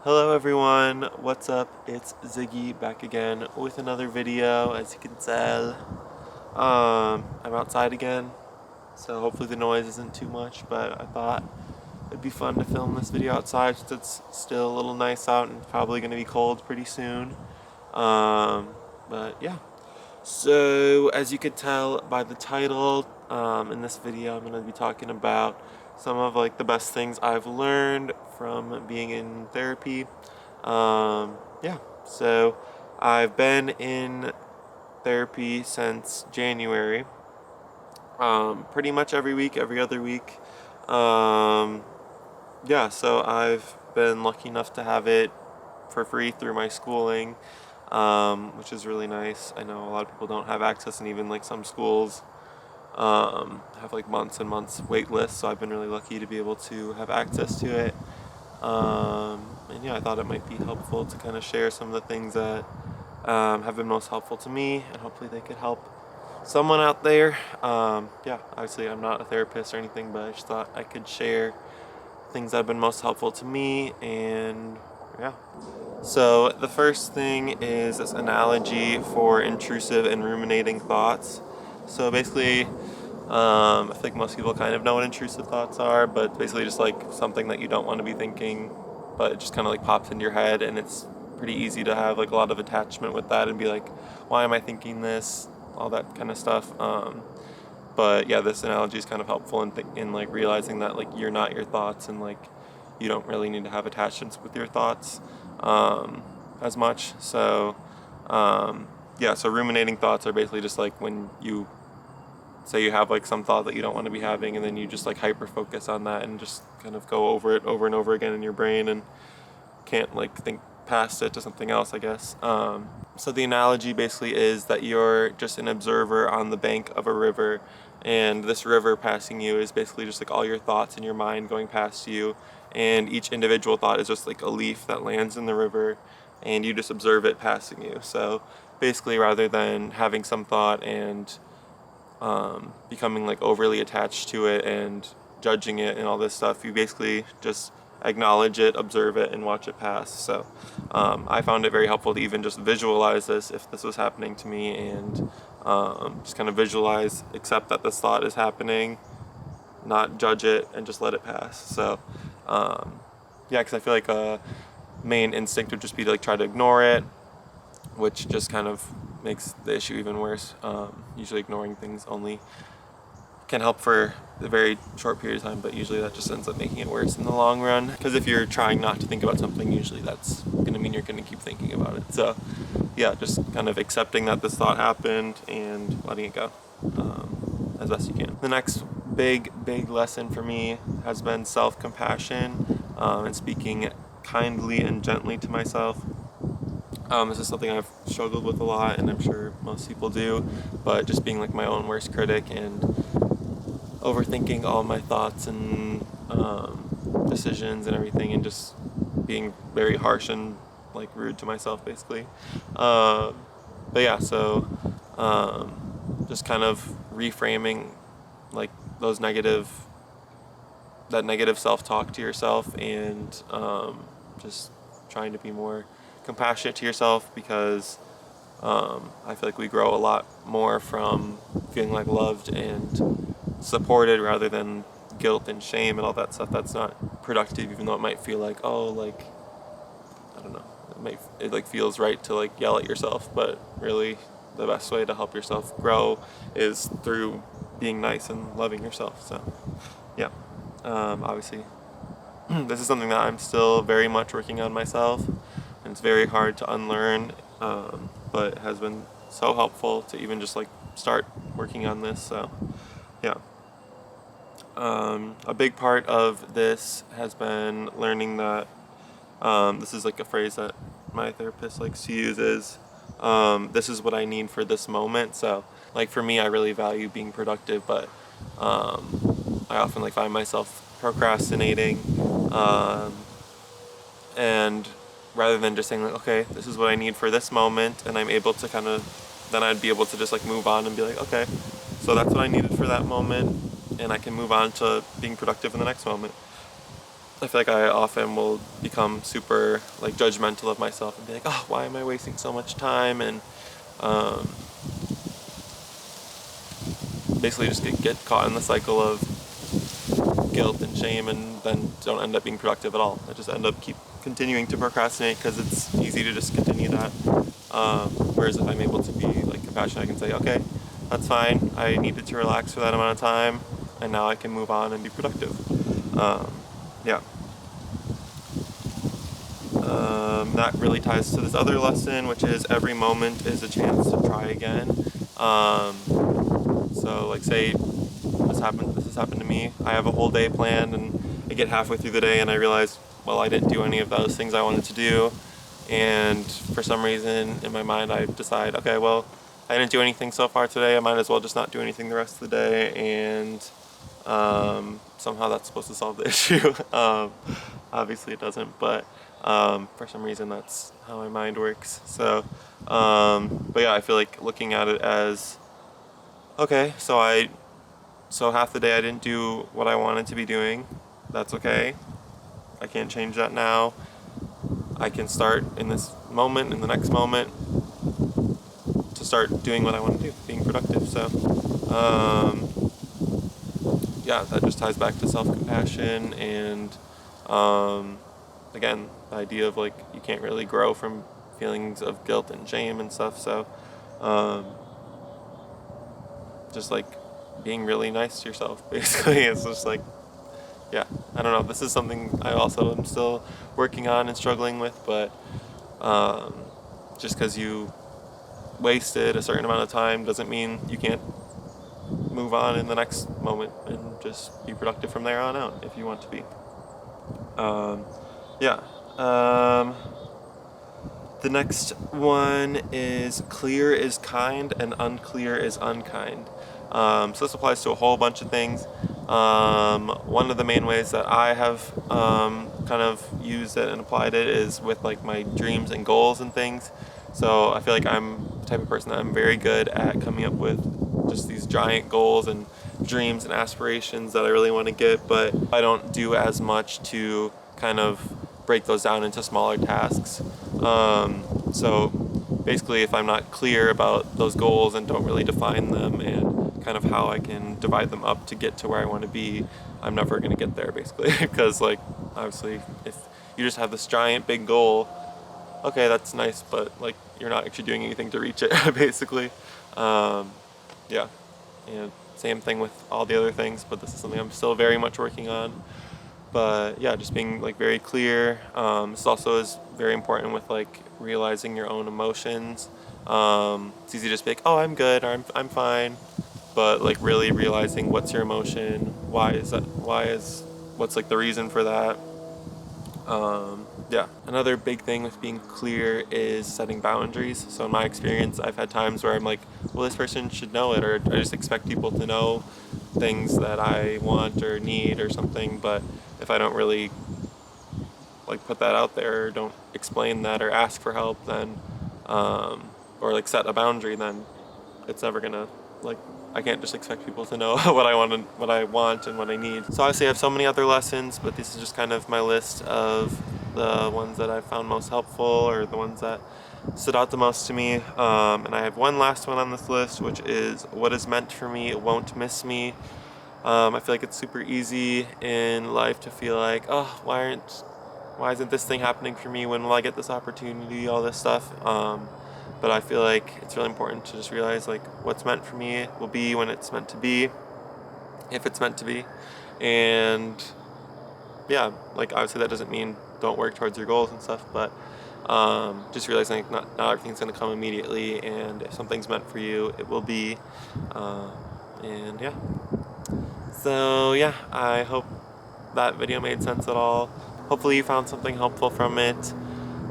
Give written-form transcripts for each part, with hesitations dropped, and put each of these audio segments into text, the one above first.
Hello everyone, what's up? It's Ziggy back again with another video. As you can tell, I'm outside again, so hopefully the noise isn't too much, but I thought it'd be fun to film this video outside since it's still a little nice out and it's probably going to be cold pretty soon. But yeah. So as you could tell by the title, in this video I'm going to be talking about some of like the best things I've learned from being in therapy. Yeah, so I've been in therapy since January, pretty much every week, every other week. Yeah, so I've been lucky enough to have it for free through my schooling, which is really nice. I know a lot of people don't have access, and even like some schools have like months and months wait lists, so I've been really lucky to be able to have access to it. And yeah, I thought it might be helpful to kind of share some of the things that have been most helpful to me, and hopefully they could help someone out there. Yeah, obviously I'm not a therapist or anything, but I just thought I could share things that have been most helpful to me, and yeah. So the first thing is this analogy for intrusive and ruminating thoughts. So basically, I feel like most people kind of know what intrusive thoughts are, but basically just like something that you don't want to be thinking, but it just kind of like pops into your head, and it's pretty easy to have like a lot of attachment with that and be like, why am I thinking this? All that kind of stuff. But yeah, this analogy is kind of helpful in like realizing that like you're not your thoughts, and like you don't really need to have attachments with your thoughts as much. So yeah, so ruminating thoughts are basically just like when you say you have like some thought that you don't want to be having, and then you just like hyper focus on that and just kind of go over it over and over again in your brain and can't like think past it to something else, I guess. So the analogy basically is that you're just an observer on the bank of a river, and this river passing you is basically just like all your thoughts in your mind going past you, and each individual thought is just like a leaf that lands in the river, and you just observe it passing you. So basically, rather than having some thought and becoming like overly attached to it and judging it and all this stuff, you basically just acknowledge it, observe it, and watch it pass. So I found it very helpful to even just visualize this if this was happening to me, and just kind of visualize, accept that this thought is happening, not judge it, and just let it pass. So yeah, because I feel like a main instinct would just be to like try to ignore it, which just kind of makes the issue even worse. Usually ignoring things only can help for a very short period of time, but usually that just ends up making it worse in the long run. Because if you're trying not to think about something, usually that's going to mean you're going to keep thinking about it. So yeah, just kind of accepting that this thought happened and letting it go as best you can. The next big lesson for me has been self-compassion and speaking kindly and gently to myself. This is something I've struggled with a lot, and I'm sure most people do, but just being like my own worst critic and overthinking all my thoughts and decisions and everything, and just being very harsh and like rude to myself basically. But yeah, so just kind of reframing like that negative self-talk to yourself, and just trying to be more compassionate to yourself, because I feel like we grow a lot more from feeling like loved and supported rather than guilt and shame and all that stuff. That's not productive, even though it might feel like, oh, like, I don't know, it like feels right to like yell at yourself, but really the best way to help yourself grow is through being nice and loving yourself. So yeah, obviously this is something that I'm still very much working on myself, and it's very hard to unlearn, but it has been so helpful to even just like start working on this. So yeah, a big part of this has been learning that this is like a phrase that my therapist likes to use, is this is what I need for this moment. So like for me, I really value being productive, but I often like find myself procrastinating, and rather than just saying like, okay, this is what I need for this moment, and I'm able to kind of, then I'd be able to just like move on and be like, okay, so that's what I needed for that moment, and I can move on to being productive in the next moment. I feel like I often will become super like judgmental of myself and be like, oh, why am I wasting so much time? And basically just get caught in the cycle of guilt and shame, and then don't end up being productive at all. I just end up keep continuing to procrastinate because it's easy to just continue that. Whereas if I'm able to be like compassionate, I can say, okay, that's fine. I needed to relax for that amount of time, and now I can move on and be productive. Yeah. That really ties to this other lesson, which is every moment is a chance to try again. So like say this has happened to me. I have a whole day planned and I get halfway through the day and I realize, well, I didn't do any of those things I wanted to do. And for some reason in my mind I decide, okay, well, I didn't do anything so far today, I might as well just not do anything the rest of the day, and somehow that's supposed to solve the issue. Obviously it doesn't, but for some reason that's how my mind works. So, but yeah, I feel like looking at it as, okay, so half the day I didn't do what I wanted to be doing. That's okay. I can't change that now. I can start in this moment, in the next moment, to start doing what I want to do, being productive. So, yeah, that just ties back to self-compassion and, again, the idea of like you can't really grow from feelings of guilt and shame and stuff. So, just like being really nice to yourself, basically. It's just like, yeah, I don't know. This is something I also am still working on and struggling with, but just because you wasted a certain amount of time doesn't mean you can't move on in the next moment and just be productive from there on out if you want to be. Yeah. The next one is clear is kind and unclear is unkind. So this applies to a whole bunch of things. One of the main ways that I have kind of used it and applied it is with like my dreams and goals and things. So I feel like I'm the type of person that I'm very good at coming up with just these giant goals and dreams and aspirations that I really want to get, but I don't do as much to kind of break those down into smaller tasks. So basically, if I'm not clear about those goals and don't really define them and kind of how I can divide them up to get to where I want to be, I'm never going to get there, basically. Because like, obviously, if you just have this giant big goal, okay, that's nice, but like you're not actually doing anything to reach it, basically. Yeah, and same thing with all the other things, but this is something I'm still very much working on. But yeah, just being like very clear. This also is very important with like realizing your own emotions. It's easy to just be like, oh, I'm good, or I'm fine, but like really realizing what's your emotion, what's like the reason for that. Yeah, another big thing with being clear is setting boundaries. So in my experience, I've had times where I'm like, well, this person should know it, or I just expect people to know things that I want or need or something, but if I don't really like put that out there, or don't explain that or ask for help, then or like set a boundary, then it's never gonna, like, I can't just expect people to know what I want and what I need. So obviously I have so many other lessons, but this is just kind of my list of the ones that I found most helpful or the ones that stood out the most to me. And I have one last one on this list, which is what is meant for me won't miss me. I feel like it's super easy in life to feel like, oh, why isn't this thing happening for me? When will I get this opportunity? All this stuff. But I feel like it's really important to just realize like what's meant for me will be when it's meant to be, if it's meant to be. And yeah, like obviously that doesn't mean don't work towards your goals and stuff, but just realizing like not everything's going to come immediately, and if something's meant for you, it will be. And yeah. So yeah, I hope that video made sense at all. Hopefully you found something helpful from it.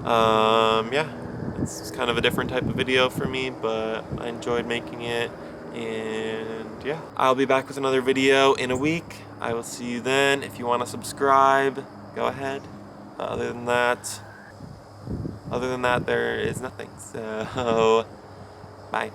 Yeah, it's kind of a different type of video for me, but I enjoyed making it. And yeah, I'll be back with another video in a week. I will see you then. If you want to subscribe, go ahead. But other than that, there is nothing. So, bye.